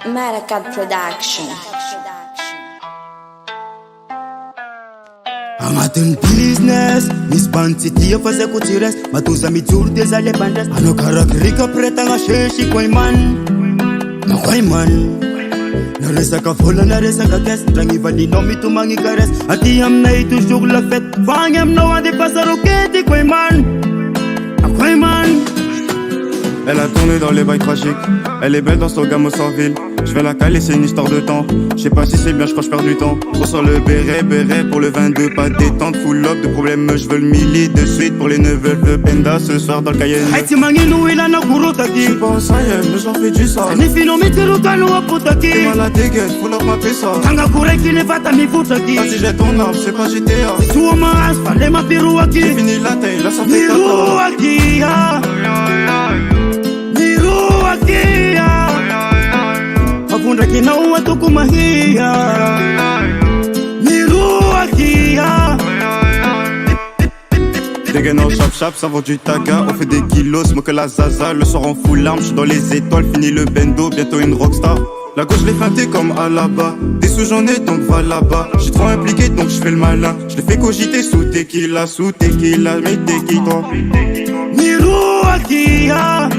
Maracad Production. Amatin business, Miss Bantity of a Secutiras, Matusa Miturtes Alepandas, Anokarakrica Pretanga Sheshi Quayman, Quayman. Naresaka fola, naresaka kes, Drangivali no me to Mangicares, Atiam night to Shugla Fet, Fangam no one the Pasaroketi Quayman, Quayman. Elle a tourné dans les bails tragiques. Elle est belle dans son gamme au Sorville. Je vais la caler, c'est une histoire de temps. Je sais pas si c'est bien, je crois que je perds du temps. On sort le béret pour le 22. Pas détente, full up de problèmes. Je veux le milli de suite pour les neveux. Le Penda ce soir dans le Cayenne. Haiti Mangino il a na kurotaki. Je pense à elle, mais j'en fais du sale. Ni fino mitiruka no apotaki. T'es mal à dégaine, full up ma pesa. Tanga kureki ne fata mi futaki. Si j'ai ton arme, c'est pas GTA. Suoma asfale ma piruaki. J'ai fini la taille, là ça fait 4 ans. Akunda kina watu kumahia Niruakia. Dégaine en chap-chap, ça vend du taga. On fait des kilos, smoke la zaza. Le soir en full arme, j'suis dans les étoiles. Fini le bendo, bientôt une rockstar. La gauche l'ai feinté comme Alaba. Des sous j'en ai donc va là-bas. J'suis trop impliqué donc j'fais le malin. J'le fais cogiter sous tequila, mais t'es qui toi? Niruakia.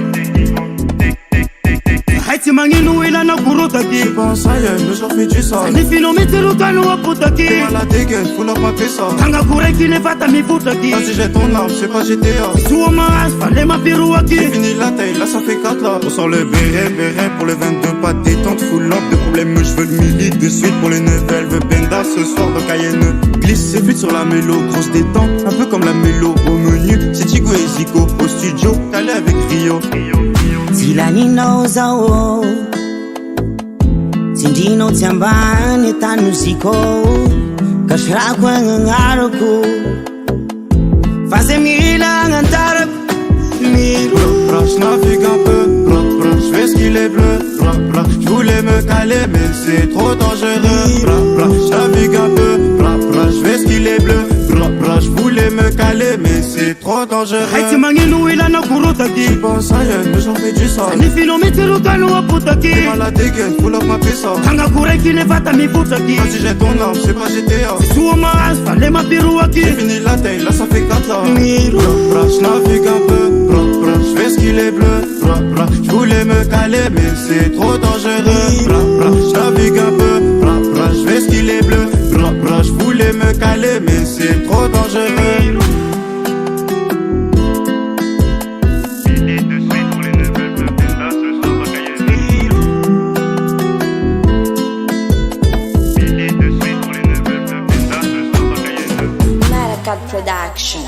Haiti Mangino il a na kurotaki. Je pense à elle, mais j'en fais du sale. Ni fino mitiruka no apotaki. T'es mal à dégaine, full up ma pesa. Tanga kureki ne fata mi futaki. Si j'ai ton arme, c'est pas GTA. Suoma asfale ma piruaki. J'ai fini la taille, là ça fait 4 là. On sort le béret pour le 22. Pas détente, full up de problèmes. Je veux le milli de suite pour les nouvelles. Veux Penda ce soir dans Cayenne. Glisse et vite sur la mélo, grosse détente. Un peu comme la mélo au menu. C'est Tigo et Zico au studio, calé avec Rio. Tilani naozao Tindino tiambani tanusiko Kashraku ngaraku Fazem-il un tarab Miro Je navigue un peu, je fais ce qu'il est bleu. Je voulais me caler mais c'est trop dangereux. Je navigue un peu, je fais ce qu'il est bleu. Je voulais me caler mais c'est trop dangereux. Haiti Mangino il a na kurotaki. Je pense à elle mais j'en fais du sale. Ni fino mitiruka no apotaki. T'es mal à dégaine, full up ma pesa. Tanga kureki ne fata mi futaki. Si j'ai ton arme, c'est pas GTA. Suoma asfale ma piruaki. J'ai fini la taille, là ça fait 4 ans. Miro. Je navigue un peu, je fais ce qu'il est bleu. Je voulais me caler mais c'est trop dangereux. Je navigue un peu, je fais ce qu'il est bleu. Je voulais me caler mais c'est trop dangereux. Maracad Production.